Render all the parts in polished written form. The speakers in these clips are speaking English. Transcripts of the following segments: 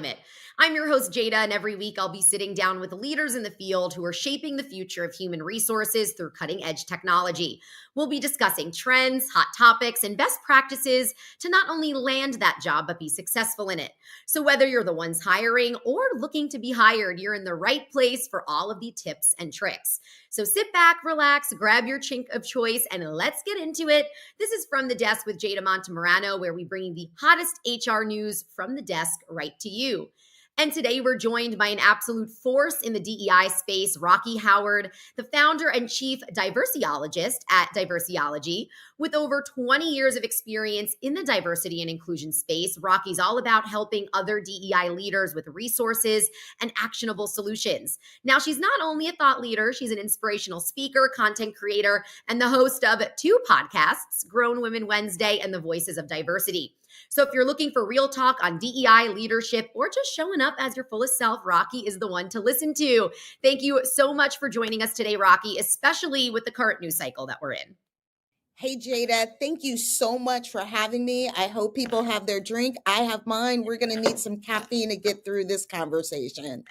climate. I'm your host, Jada, and every week I'll be sitting down with leaders in the field who are shaping the future of human resources through cutting edge technology. We'll be discussing trends, hot topics, and best practices to not only land that job, but be successful in it. So, whether you're the ones hiring or looking to be hired, you're in the right place for all of the tips and tricks. So, sit back, relax, grab your chink of choice, and let's get into it. This is From the Desk with Jada Montemurano, where we bring the hottest HR news from the desk right to you. And today we're joined by an absolute force in the DEI space, Rocky Howard, the founder and chief diverseologist at Diverseology. With over 20 years of experience in the diversity and inclusion space, Rocky's all about helping other DEI leaders with resources and actionable solutions. Now, she's not only a thought leader, she's an inspirational speaker, content creator, and the host of 2 podcasts, Grown Women Wednesday and The Voices of Diversity. So if you're looking for real talk on DEI, leadership, or just showing up as your fullest self, Rocky is the one to listen to. Thank you so much for joining us today, Rocky, especially with the current news cycle that we're in. Hey, Jada, thank you so much for having me. I hope people have their drink. I have mine. We're going to need some caffeine to get through this conversation.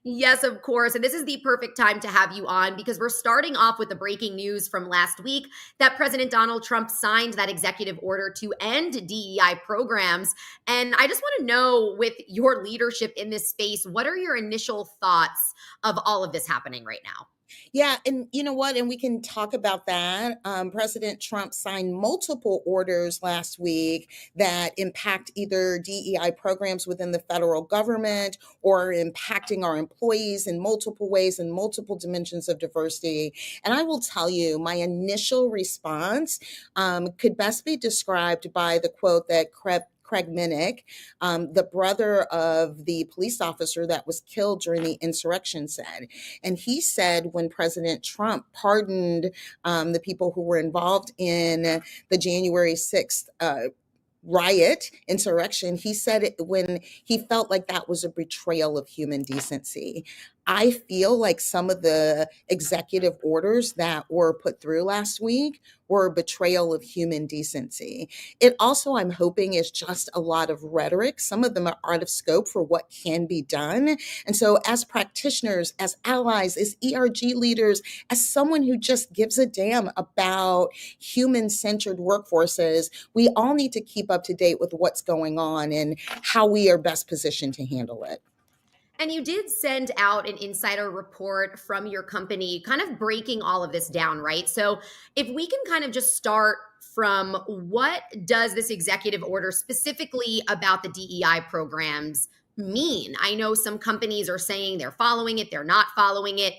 Yes, of course. And this is the perfect time to have you on because we're starting off with the breaking news from last week that President Donald Trump signed that executive order to end DEI programs. And I just want to know, with your leadership in this space, what are your initial thoughts of all of this happening right now? Yeah, and you know what? And we can talk about that. President Trump signed multiple orders last week that impact either DEI programs within the federal government or impacting our employees in multiple ways and multiple dimensions of diversity. And I will tell you, my initial response could best be described by the quote that Craig Minnick, the brother of the police officer that was killed during the insurrection, said. And he said when President Trump pardoned the people who were involved in the January 6th riot, insurrection, he said it when he felt like that was a betrayal of human decency. I feel like some of the executive orders that were put through last week were a betrayal of human decency. It also, I'm hoping, is just a lot of rhetoric. Some of them are out of scope for what can be done. And so as practitioners, as allies, as ERG leaders, as someone who just gives a damn about human-centered workforces, we all need to keep up to date with what's going on and how we are best positioned to handle it. And you did send out an insider report from your company, kind of breaking all of this down, right? So if we can kind of just start from what does this executive order specifically about the DEI programs mean? I know some companies are saying they're following it, they're not following it.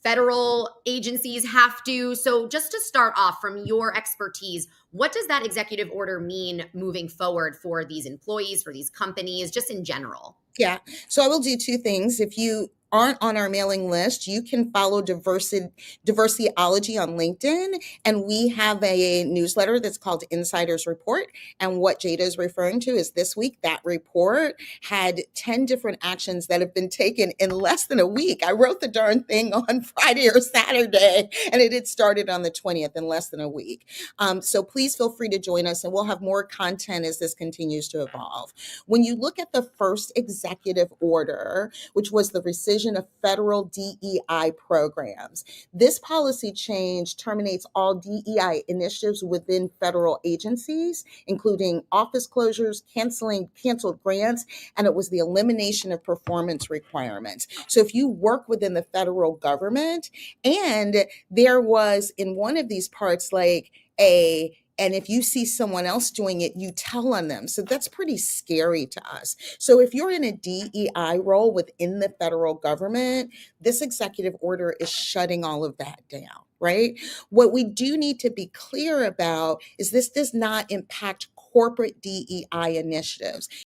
Federal agencies have to. So just to start off from your expertise, what does that executive order mean moving forward for these employees, for these companies, just in general? Yeah. So I will do 2 things. If you aren't on our mailing list, you can follow Diverseology on LinkedIn. And we have a newsletter that's called Insiders Report. And what Jada is referring to is this week, that report had 10 different actions that have been taken in less than a week. I wrote the darn thing on Friday or Saturday, and it had started on the 20th in less than a week. So please feel free to join us, and we'll have more content as this continues to evolve. When you look at the first executive order, which was the rescission of federal DEI programs. This policy change terminates all DEI initiatives within federal agencies, including office closures, canceled grants, and it was the elimination of performance requirements. So if you work within the federal government, and there was in one of these parts and if you see someone else doing it, you tell on them. So that's pretty scary to us. So if you're in a DEI role within the federal government, this executive order is shutting all of that down, right? What we do need to be clear about is this does not impact corporate DEI initiatives.